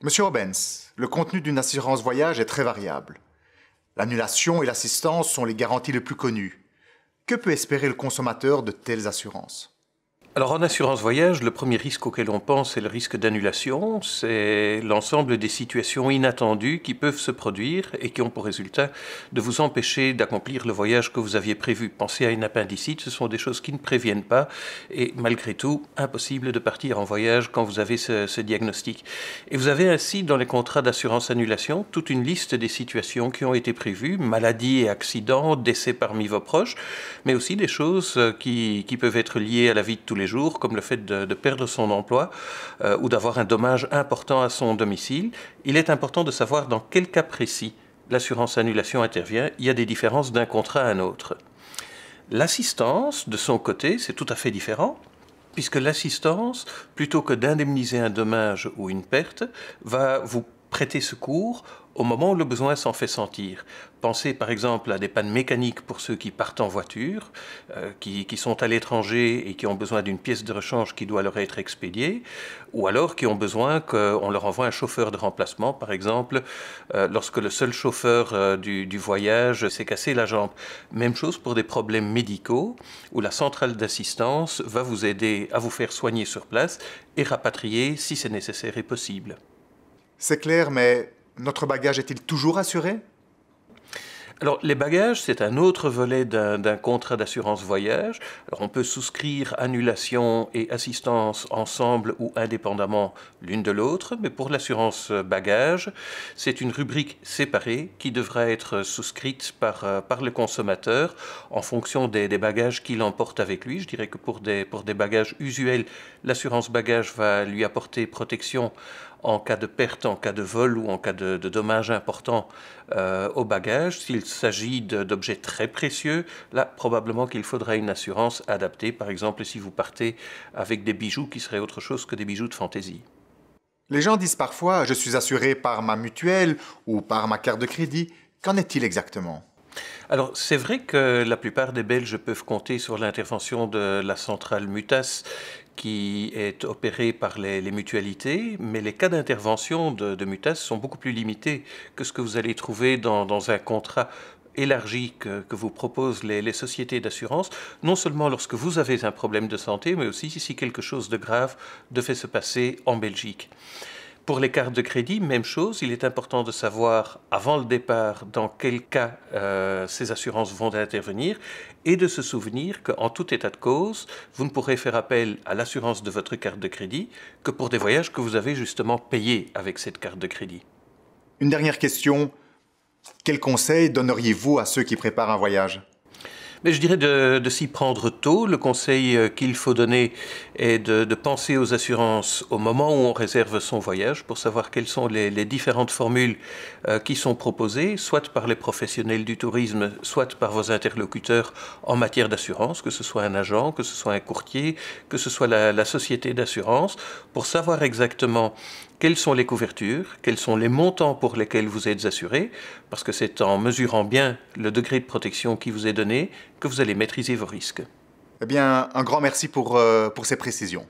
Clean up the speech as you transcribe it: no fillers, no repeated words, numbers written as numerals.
Monsieur Robbins, le contenu d'une assurance voyage est très variable. L'annulation et l'assistance sont les garanties les plus connues. Que peut espérer le consommateur de telles assurances? Alors en assurance voyage, le premier risque auquel on pense, c'est le risque d'annulation. C'est l'ensemble des situations inattendues qui peuvent se produire et qui ont pour résultat de vous empêcher d'accomplir le voyage que vous aviez prévu. Pensez à une appendicite, ce sont des choses qui ne préviennent pas et malgré tout, impossible de partir en voyage quand vous avez ce diagnostic. Et vous avez ainsi dans les contrats d'assurance annulation toute une liste des situations qui ont été prévues, maladies et accidents, décès parmi vos proches, mais aussi des choses qui peuvent être liées à la vie de tous les jours, comme le fait de perdre son emploi ou d'avoir un dommage important à son domicile. Il est important de savoir dans quel cas précis l'assurance annulation intervient. Il y a des différences d'un contrat à un autre. L'assistance, de son côté, c'est tout à fait différent, puisque l'assistance, plutôt que d'indemniser un dommage ou une perte, va vous prêter secours au moment où le besoin s'en fait sentir. Pensez par exemple à des pannes mécaniques pour ceux qui partent en voiture, qui sont à l'étranger et qui ont besoin d'une pièce de rechange qui doit leur être expédiée, ou alors qui ont besoin qu'on leur envoie un chauffeur de remplacement, par exemple, lorsque le seul chauffeur du voyage s'est cassé la jambe. Même chose pour des problèmes médicaux, où la centrale d'assistance va vous aider à vous faire soigner sur place et rapatrier si c'est nécessaire et possible. C'est clair, mais notre bagage est-il toujours assuré? Alors, les bagages, c'est un autre volet d'un contrat d'assurance voyage. Alors, on peut souscrire annulation et assistance ensemble ou indépendamment l'une de l'autre, mais pour l'assurance bagages, c'est une rubrique séparée qui devra être souscrite par le consommateur en fonction des bagages qu'il emporte avec lui. Je dirais que pour des bagages usuels, l'assurance bagages va lui apporter protection en cas de perte, en cas de vol ou en cas de dommages importants au bagage. S'il s'agit d'objets très précieux, là, probablement qu'il faudra une assurance adaptée. Par exemple, si vous partez avec des bijoux qui seraient autre chose que des bijoux de fantaisie. Les gens disent parfois « je suis assuré par ma mutuelle ou par ma carte de crédit ». Qu'en est-il exactement? Alors, c'est vrai que la plupart des Belges peuvent compter sur l'intervention de la centrale Mutas qui est opérée par les mutualités, mais les cas d'intervention de Mutas sont beaucoup plus limités que ce que vous allez trouver dans un contrat élargi que vous proposent les sociétés d'assurance, non seulement lorsque vous avez un problème de santé, mais aussi si quelque chose de grave devait se passer en Belgique. Pour les cartes de crédit, même chose, il est important de savoir avant le départ dans quel cas ces assurances vont intervenir et de se souvenir qu'en tout état de cause, vous ne pourrez faire appel à l'assurance de votre carte de crédit que pour des voyages que vous avez justement payés avec cette carte de crédit. Une dernière question. Quels conseils donneriez-vous à ceux qui préparent un voyage? Mais je dirais de s'y prendre tôt. Le conseil qu'il faut donner est de penser aux assurances au moment où on réserve son voyage pour savoir quelles sont les différentes formules qui sont proposées, soit par les professionnels du tourisme, soit par vos interlocuteurs en matière d'assurance, que ce soit un agent, que ce soit un courtier, que ce soit la société d'assurance, pour savoir exactement quelles sont les couvertures, quels sont les montants pour lesquels vous êtes assuré, parce que c'est en mesurant bien le degré de protection qui vous est donné que vous allez maîtriser vos risques. Eh bien, un grand merci pour ces précisions.